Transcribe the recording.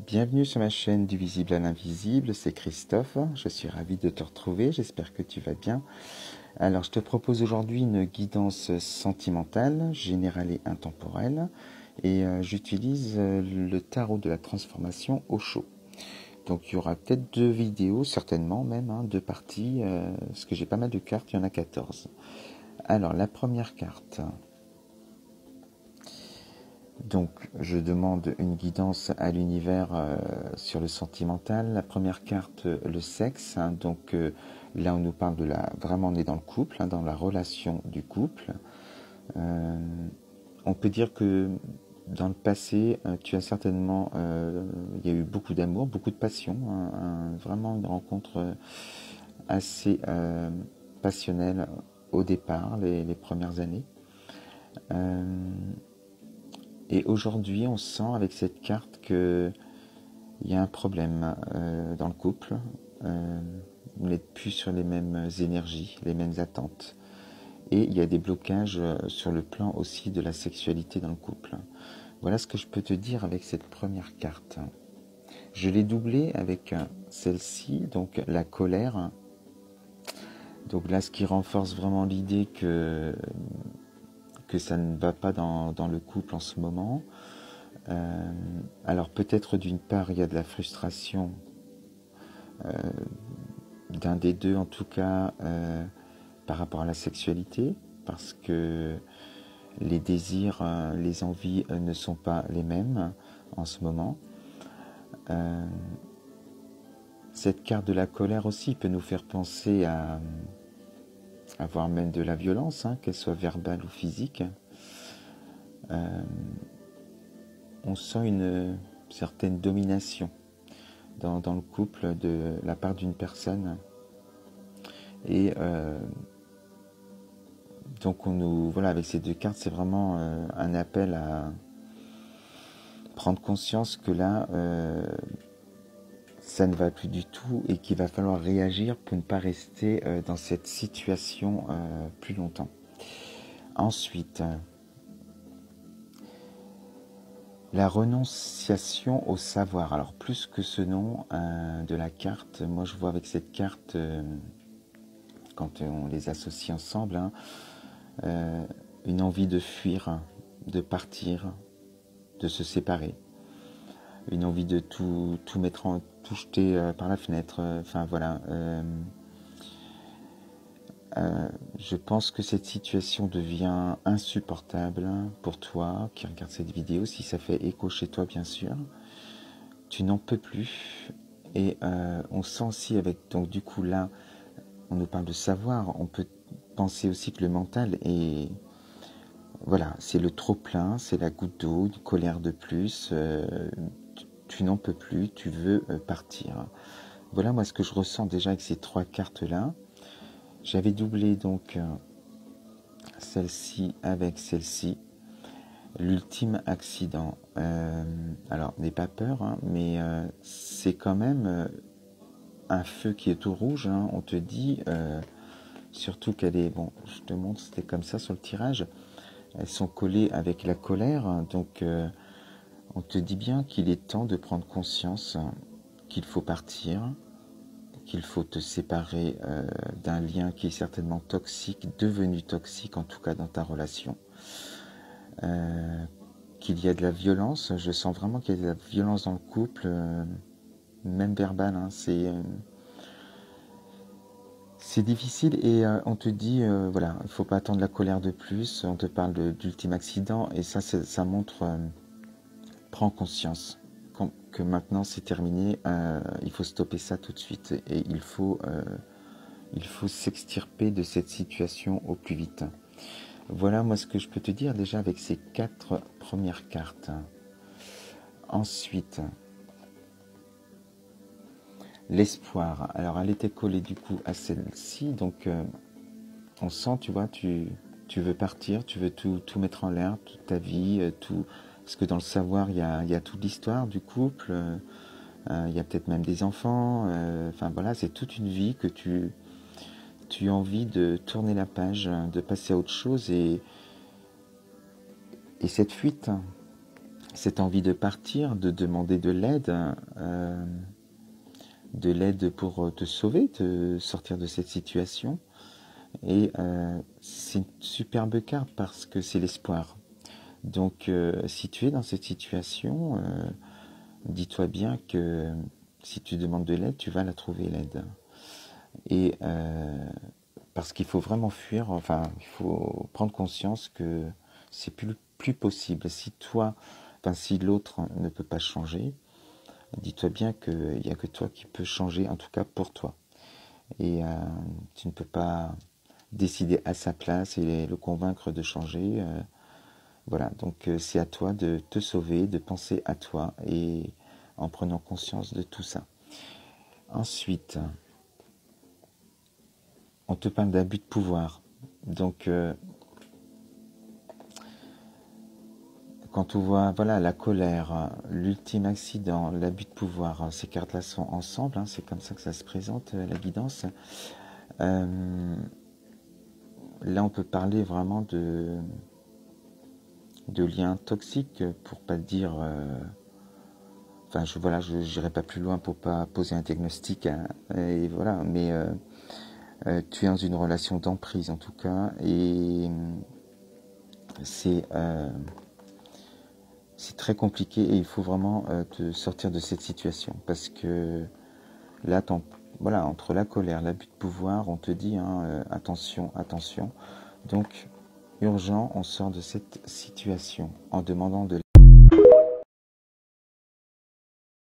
Bienvenue sur ma chaîne du visible à l'invisible, c'est Christophe, je suis ravi de te retrouver, j'espère que tu vas bien. Alors je te propose aujourd'hui une guidance sentimentale, générale et intemporelle, et j'utilise le tarot de la transformation Osho. Donc il y aura peut-être 2 vidéos, certainement même, 2 parties, parce que j'ai pas mal de cartes, il y en a 14. Alors la première carte... Donc, je demande une guidance à l'univers sur le sentimental. La première carte, le sexe. Donc, là, on nous parle de la... Vraiment, on est dans le couple, dans la relation du couple. On peut dire que dans le passé, tu as certainement... il y a eu beaucoup d'amour, beaucoup de passion. Vraiment une rencontre assez passionnelle au départ, les premières années. Et aujourd'hui, on sent avec cette carte qu'il y a un problème dans le couple. Vous n'êtes plus sur les mêmes énergies, les mêmes attentes. Et il y a des blocages sur le plan aussi de la sexualité dans le couple. Voilà ce que je peux te dire avec cette première carte. Je l'ai doublée avec celle-ci, donc la colère. Donc là, ce qui renforce vraiment l'idée que ça ne va pas dans le couple en ce moment. Alors peut-être d'une part il y a de la frustration d'un des deux en tout cas par rapport à la sexualité, parce que les désirs, les envies ne sont pas les mêmes en ce moment. Cette carte de la colère aussi peut nous faire penser à avoir même de la violence, qu'elle soit verbale ou physique. On sent une certaine domination dans le couple de la part d'une personne. Et donc voilà, avec ces 2 cartes, c'est vraiment un appel à prendre conscience que là, ça ne va plus du tout et qu'il va falloir réagir pour ne pas rester dans cette situation plus longtemps. Ensuite, la renonciation au savoir. Alors plus que ce nom de la carte, moi je vois avec cette carte, quand on les associe ensemble, une envie de fuir, de partir, de se séparer, une envie de tout mettre tout jeter par la fenêtre, enfin voilà. Je pense que cette situation devient insupportable pour toi qui regarde cette vidéo, si ça fait écho chez toi bien sûr. Tu n'en peux plus et on sent aussi avec, donc du coup là, on nous parle de savoir, on peut penser aussi que le mental est... Voilà, c'est le trop-plein, c'est la goutte d'eau, une colère de plus, tu n'en peux plus, tu veux partir. Voilà moi ce que je ressens déjà avec ces 3 cartes-là. J'avais doublé donc celle-ci avec celle-ci. L'ultime accident. Alors, n'aie pas peur, mais c'est quand même un feu qui est tout rouge. On te dit, surtout qu'elle est... Bon, je te montre, c'était comme ça sur le tirage. Elles sont collées avec la colère. Donc, on te dit bien qu'il est temps de prendre conscience qu'il faut partir, qu'il faut te séparer d'un lien qui est certainement toxique, devenu toxique en tout cas dans ta relation. Qu'il y a de la violence, je sens vraiment qu'il y a de la violence dans le couple, même verbale, c'est difficile et on te dit, voilà, il ne faut pas attendre la colère de plus, on te parle d'ultime accident et ça montre, prends conscience que maintenant c'est terminé, il faut stopper ça tout de suite et il faut s'extirper de cette situation au plus vite. Voilà moi ce que je peux te dire déjà avec ces 4 premières cartes. Ensuite, l'espoir. Alors elle était collée du coup à celle-ci, donc on sent, tu vois, tu veux partir, tu veux tout mettre en l'air, toute ta vie, tout. Parce que dans le savoir, il y a toute l'histoire du couple, il y a peut-être même des enfants, enfin voilà, c'est toute une vie que tu as envie de tourner la page, de passer à autre chose et cette fuite, cette envie de partir, de demander de l'aide pour te sauver, te sortir de cette situation. Et c'est une superbe carte parce que c'est l'espoir. Donc si tu es dans cette situation, dis-toi bien que si tu demandes de l'aide, tu vas la trouver l'aide. Et parce qu'il faut vraiment fuir, enfin, il faut prendre conscience que c'est plus possible. Si toi, enfin, si l'autre ne peut pas changer, dis-toi bien qu'il n'y a que toi qui peux changer, en tout cas pour toi. Et tu ne peux pas décider à sa place et le convaincre de changer. Voilà, donc c'est à toi de te sauver, de penser à toi et en prenant conscience de tout ça. Ensuite, on te parle d'abus de pouvoir. Donc, quand on voit voilà, la colère, l'ultime accident, l'abus de pouvoir, ces cartes-là sont ensemble, hein, c'est comme ça que ça se présente, la guidance. Là, on peut parler vraiment de liens toxiques, pour pas dire... enfin, je n'irai pas plus loin pour pas poser un diagnostic, hein, et voilà, mais tu es dans une relation d'emprise en tout cas, et c'est très compliqué et il faut vraiment te sortir de cette situation parce que là, voilà, entre la colère, l'abus de pouvoir, on te dit hein, attention, attention. Donc, urgent, on sort de cette situation en demandant de